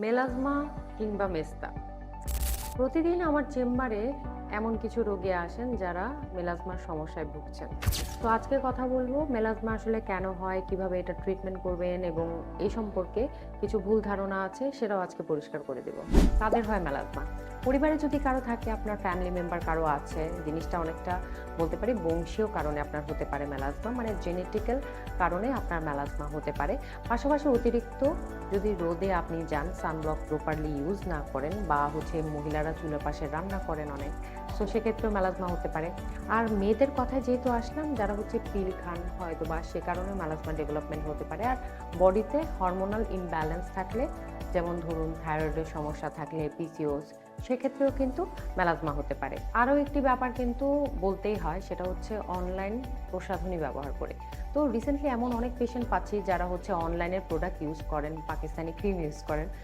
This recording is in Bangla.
মেলাজমা কিংবা মেস্তা প্রতিদিন আমার চেম্বারে এমন কিছু রোগী আসেন যারা মেলাজমার সমস্যায় ভুগছেন। তো আজকে কথা বলবো মেলাজমা আসলে কেন হয়, কিভাবে এটা ট্রিটমেন্ট করবেন এবং এই সম্পর্কে কিছু ভুল ধারণা আছে সেটাও আজকে পরিষ্কার করে দেব। কাদের হয় মেলাজমা? পরিবারে যদি কারো থাকে, আপনার ফ্যামিলি মেম্বার কারো আছে, জিনিসটা অনেকটা বলতে পারি বংশীয় কারণে আপনার হতে পারে মেলাজমা, মানে জেনেটিক্যাল কারণে আপনার মেলাজমা হতে পারে। পাশাপাশি অতিরিক্ত যদি রোদে আপনি যান, সানব্লক প্রপারলি ইউজ না করেন বা মহিলারা চুলের পাশে রান্না করেন অনেক, সো সেক্ষেত্রেও মেলাজমা হতে পারে। আর মেয়েদের কথায় যেহেতু আসলাম, যারা পিল খান হয়তো বা সে কারণে মেলাজমা ডেভেলপমেন্ট হতে পারে। আর বডিতে হরমোনাল ইমব্যালেন্স থাকলে, যেমন ধরুন থাইরয়েডের সমস্যা থাকলে, পিসিওএস, সেক্ষেত্রেও কিন্তু মেলাজমা হতে পারে। আরও একটি ব্যাপার কিন্তু বলতেই হয়, সেটা হচ্ছে অনলাইন প্রসাধনী ব্যবহার করে। তো রিসেন্টলি এমন অনেক পেশেন্ট পাচ্ছি যারা অনলাইনের প্রোডাক্ট ইউজ করেন, পাকিস্তানি ক্রিম ইউজ করেন,